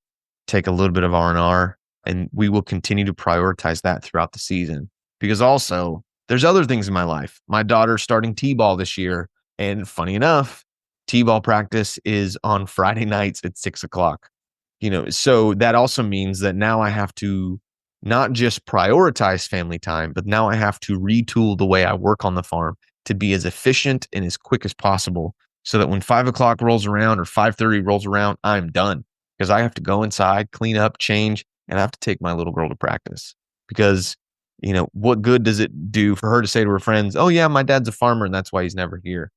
S1: take a little bit of R&R, and we will continue to prioritize that throughout the season." Because also, there's other things in my life. My daughter's starting T-ball this year, and funny enough, T-ball practice is on Friday nights at 6 o'clock. So that also means that now I have to not just prioritize family time, but now I have to retool the way I work on the farm to be as efficient and as quick as possible so that when 5 o'clock rolls around or 5:30 rolls around, I'm done because I have to go inside, clean up, change, and I have to take my little girl to practice because, what good does it do for her to say to her friends, "Oh yeah, my dad's a farmer and that's why he's never here."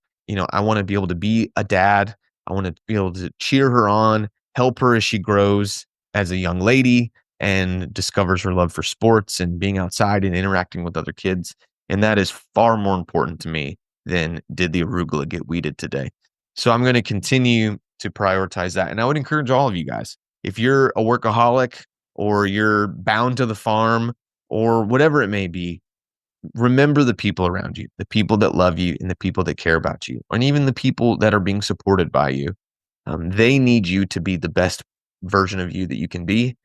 S1: I want to be able to be a dad. I want to be able to cheer her on, help her as she grows as a young lady and discovers her love for sports and being outside and interacting with other kids. And that is far more important to me than did the arugula get weeded today. So I'm going to continue to prioritize that. And I would encourage all of you guys, if you're a workaholic or you're bound to the farm or whatever it may be, remember the people around you, the people that love you and the people that care about you, and even the people that are being supported by you. They need you to be the best version of you that you can be.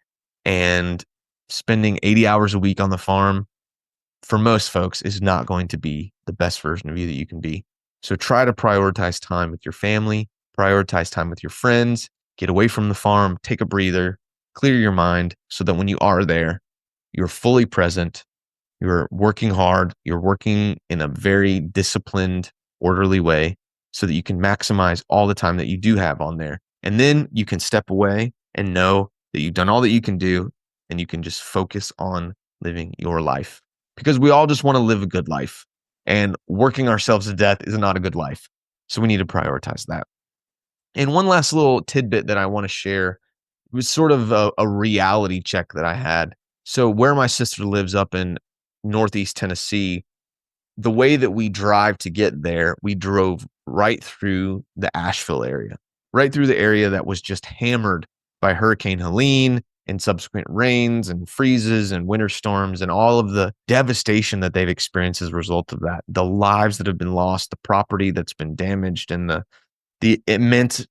S1: And spending 80 hours a week on the farm for most folks is not going to be the best version of you that you can be. So try to prioritize time with your family, prioritize time with your friends, get away from the farm, take a breather, clear your mind so that when you are there, you're fully present, you're working hard, you're working in a very disciplined, orderly way so that you can maximize all the time that you do have on there. And then you can step away and know that you've done all that you can do and you can just focus on living your life, because we all just want to live a good life, and working ourselves to death is not a good life. So we need to prioritize that. And one last little tidbit that I want to share was sort of a reality check that I had. So where my sister lives up in Northeast Tennessee, the way that we drive to get there, we drove right through the Asheville area, right through the area that was just hammered by Hurricane Helene and subsequent rains and freezes and winter storms and all of the devastation that they've experienced as a result of that. The lives that have been lost, the property that's been damaged, and the immense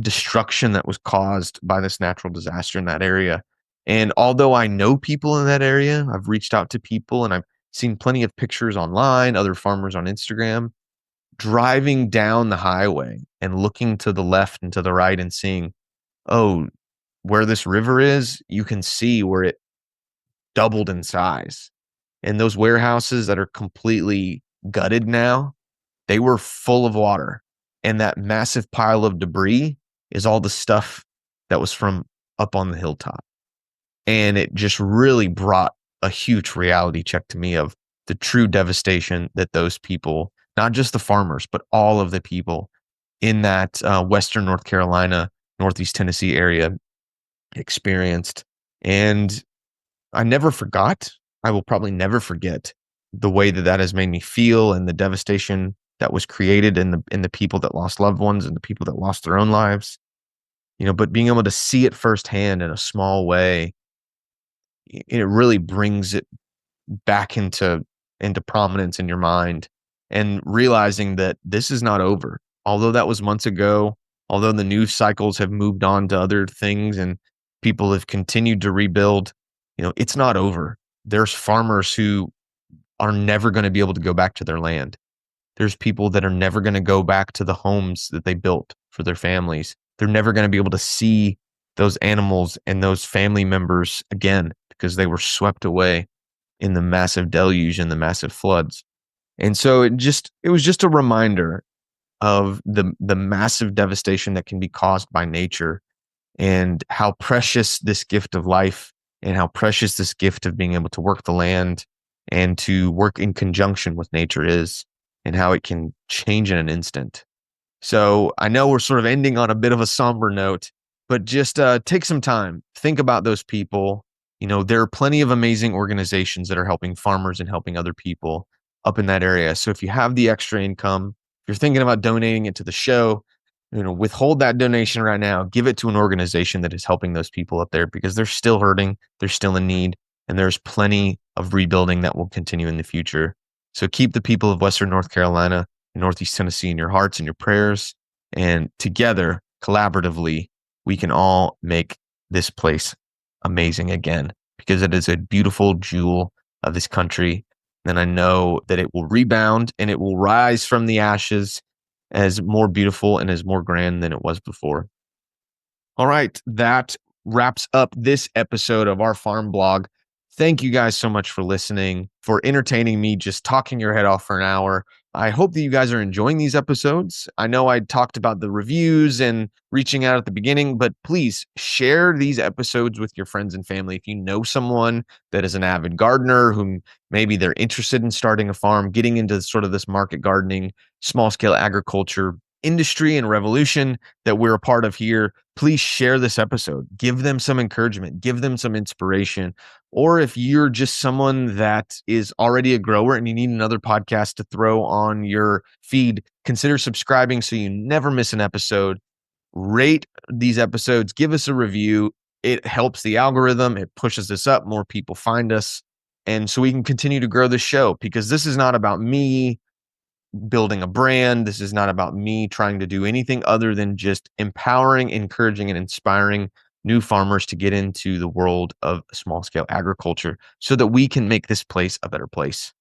S1: destruction that was caused by this natural disaster in that area. And although I know people in that area, I've reached out to people and I've seen plenty of pictures online, other farmers on Instagram, driving down the highway and looking to the left and to the right and seeing, oh, where this river is, you can see where it doubled in size. And those warehouses that are completely gutted now, they were full of water. And that massive pile of debris is all the stuff that was from up on the hilltop. And it just really brought a huge reality check to me of the true devastation that those people, not just the farmers, but all of the people in that Western North Carolina, Northeast Tennessee area experienced. And I never forgot. I will probably never forget the way that that has made me feel, and the devastation that was created in the people that lost loved ones and the people that lost their own lives. But being able to see it firsthand in a small way, it really brings it back into prominence in your mind, and realizing that this is not over. Although that was months ago, although the news cycles have moved on to other things and people have continued to rebuild, it's not over. There's farmers who are never going to be able to go back to their land. There's people that are never going to go back to the homes that they built for their families. They're never going to be able to see those animals and those family members again because they were swept away in the massive deluge and the massive floods. And so it was just a reminder of the massive devastation that can be caused by nature, and how precious this gift of life, and how precious this gift of being able to work the land and to work in conjunction with nature is, and how it can change in an instant. So I know we're sort of ending on a bit of a somber note, but just take some time, think about those people. There are plenty of amazing organizations that are helping farmers and helping other people up in that area. So if you have the extra income, if you're thinking about donating it to the show, withhold that donation right now. Give it to an organization that is helping those people up there, because they're still hurting, they're still in need, and there's plenty of rebuilding that will continue in the future. So keep the people of Western North Carolina and Northeast Tennessee in your hearts and your prayers. And together, collaboratively, we can all make this place amazing again, because it is a beautiful jewel of this country. And I know that it will rebound and it will rise from the ashes as more beautiful and as more grand than it was before. All right, that wraps up this episode of our farm blog. Thank you guys so much for listening, for entertaining me just talking your head off for an hour. I hope that you guys are enjoying these episodes. I know I talked about the reviews and reaching out at the beginning, but please share these episodes with your friends and family. If you know someone that is an avid gardener, whom maybe they're interested in starting a farm, getting into sort of this market gardening, small scale agriculture industry and revolution that we're a part of here, please share this episode. Give them some encouragement, give them some inspiration. Or if you're just someone that is already a grower and you need another podcast to throw on your feed, consider subscribing so you never miss an episode. Rate these episodes, give us a review. It helps the algorithm, it pushes us up, more people find us. And so we can continue to grow the show, because this is not about me building a brand. This is not about me trying to do anything other than just empowering, encouraging, and inspiring new farmers to get into the world of small scale agriculture so that we can make this place a better place.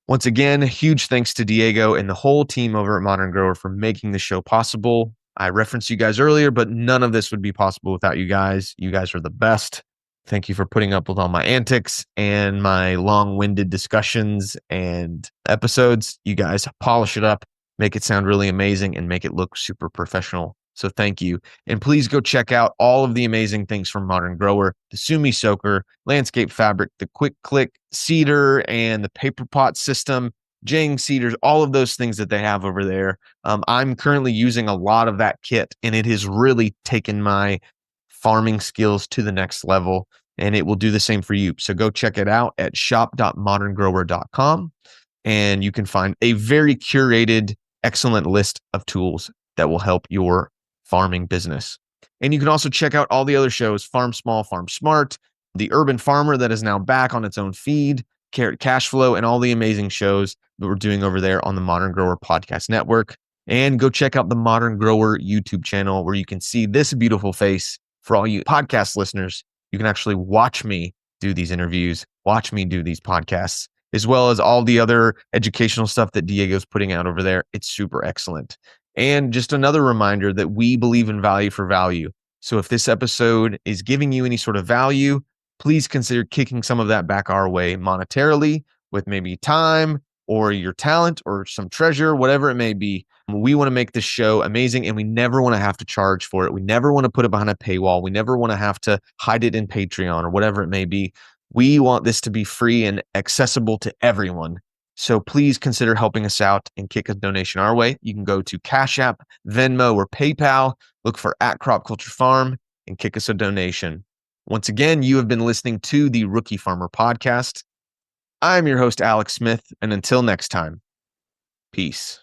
S1: Once again, huge thanks to Diego and the whole team over at Modern Grower for making the show possible. I referenced you guys earlier, but none of this would be possible without you guys. You guys are the best. Thank you for putting up with all my antics and my long-winded discussions and episodes. You guys polish it up, make it sound really amazing, and make it look super professional. So thank you. And please go check out all of the amazing things from Modern Grower, the Sumi Soaker, landscape fabric, the quick click cedar, and the paper pot system, Jang cedars, all of those things that they have over there. I'm currently using a lot of that kit, and it has really taken my farming skills to the next level, and it will do the same for you. So go check it out at shop.moderngrower.com, and you can find a very curated, excellent list of tools that will help your farming business. And you can also check out all the other shows: Farm Small, Farm Smart, The Urban Farmer, that is now back on its own feed, Carrot Cash Flow, and all the amazing shows that we're doing over there on the Modern Grower Podcast Network. And go check out the Modern Grower YouTube channel, where you can see this beautiful face. For all you podcast listeners, you can actually watch me do these interviews, watch me do these podcasts, as well as all the other educational stuff that Diego's putting out over there. It's super excellent. And just another reminder that we believe in value for value. So if this episode is giving you any sort of value, please consider kicking some of that back our way monetarily, with maybe time or your talent or some treasure, whatever it may be. We want to make this show amazing, and we never want to have to charge for it. We never want to put it behind a paywall. We never want to have to hide it in Patreon or whatever it may be. We want this to be free and accessible to everyone. So please consider helping us out and kick a donation our way. You can go to Cash App, Venmo, or PayPal, look for @CropCultureFarm, and kick us a donation. Once again, you have been listening to the Rookie Farmer Podcast. I'm your host, Alec Smith, and until next time, peace.